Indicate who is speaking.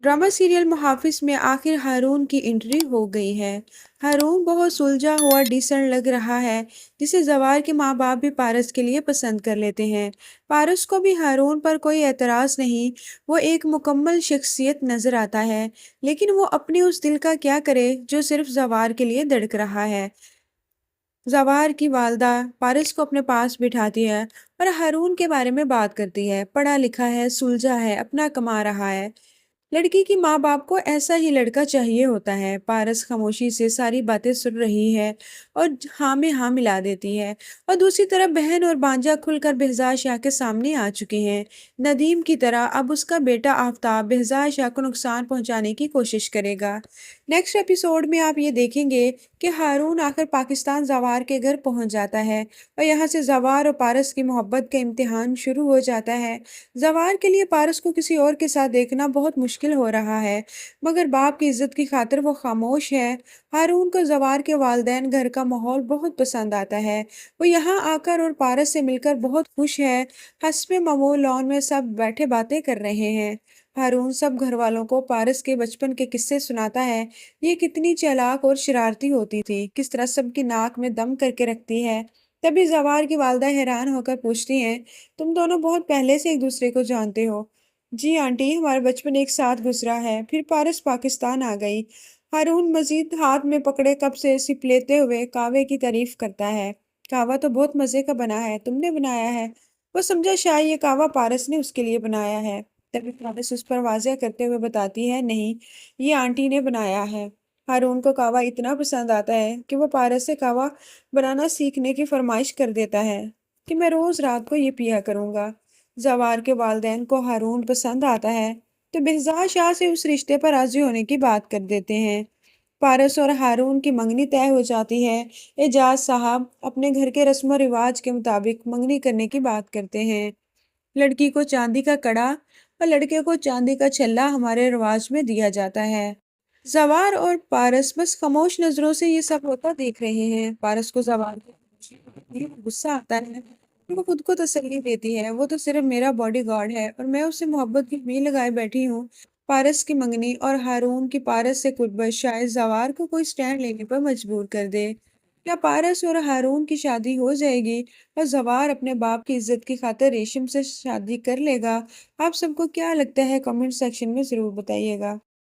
Speaker 1: Drama serial मुहाफिज में आखिर हारून की एंट्री हो गई है। हारून बहुत सुलझा हुआ डिसेंट लग रहा है, जिसे जवार के माँ बाप भी पारस के लिए पसंद कर लेते हैं। पारस को भी हारून पर कोई एतराज नहीं। वो एक मुकम्मल शख्सियत नजर आता है, लेकिन वो अपने उस दिल का क्या करे जो सिर्फ जवार के लिए धड़क रहा है। जवार की वालदा पारस को अपने पास बिठाती है और हारून के बारे में बात करती है। पढ़ा लिखा है, सुलझा है, अपना कमा रहा है। लड़की की माँ बाप को ऐसा ही लड़का चाहिए होता है। पारस खामोशी से सारी बातें सुन रही है और हाँ में हाँ मिला देती है। और दूसरी तरफ बहन और भांजा खुलकर behzad शाह के सामने आ चुके हैं। नदीम की तरह अब उसका बेटा आफताब behzad शाह को नुकसान पहुंचाने की कोशिश करेगा। नेक्स्ट एपिसोड में आप ये देखेंगे कि हारून आखिर पाकिस्तान जवार के घर पहुंच जाता है और यहाँ से जवार और पारस की मोहब्बत का इम्तिहान शुरू हो जाता है। जवार के लिए पारस को किसी और के साथ देखना बहुत मुश्किल हो रहा है, मगर बाप की इज्जत की खातिर वो खामोश है। हारून को जवार के वालिदैन घर का माहौल बहुत पसंद आता है। वो यहाँ आकर और पारस से मिलकर बहुत खुश है। हस्बे मामूल लॉन में सब बैठे बातें कर रहे हैं। हारून सब घर वालों को पारस के बचपन के किस्से सुनाता है। ये कितनी चालाक और शरारती होती थी, किस तरह सबकी नाक में दम करके रखती है। तभी जवार की वालदा हैरान होकर पूछती हैं, तुम दोनों बहुत पहले से एक दूसरे को जानते हो? जी आंटी, हमारा बचपन एक साथ गुजरा है, फिर पारस पाकिस्तान आ गई। हारून मजीद हाथ में पकड़े कप से सिप लेते हुए कावे की तारीफ करता है। कावा तो बहुत मजे का बना है, तुमने बनाया है। वो समझा शायद ये कावा पारस ने उसके लिए बनाया है। तभी पारस उस पर वाज़ेह करते हुए बताती है, नहीं, ये आंटी ने बनाया है। हारून को कावा इतना पसंद आता है कि वो पारस से कावा बनाना सीखने की फरमाइश कर देता है कि मैं रोज रात को ये पिया करूंगा। जवार के वालिदैन को हारून पसंद आता है, तो behzad शाह से उस रिश्ते पर राजी होने की बात कर देते हैं। पारस और हारून की मंगनी तय हो जाती है। एजाज साहब अपने घर के रस्म व रिवाज के मुताबिक मंगनी करने की बात करते हैं। लड़की को चांदी का कड़ा और लड़के को चांदी का छल्ला हमारे रिवाज में दिया जाता है। जवार और पारस बस खामोश नजरों से ये सब होता देख रहे हैं। पारस को जवार की गुस्सा आता है। वो खुद को तसल्ली देती है, वो तो सिर्फ मेरा बॉडीगार्ड है और मैं उससे मोहब्बत की उम्मीद लगाए बैठी हूँ। पारस की मंगनी और हारून की पारस से कुर्बत शायद जवार को कोई स्टैंड लेने पर मजबूर कर दे। क्या पारस और हारून की शादी हो जाएगी और जवार अपने बाप की इज्जत की खातिर रेशम से शादी कर लेगा? आप सबको क्या लगता है? कमेंट सेक्शन में जरूर बताइएगा।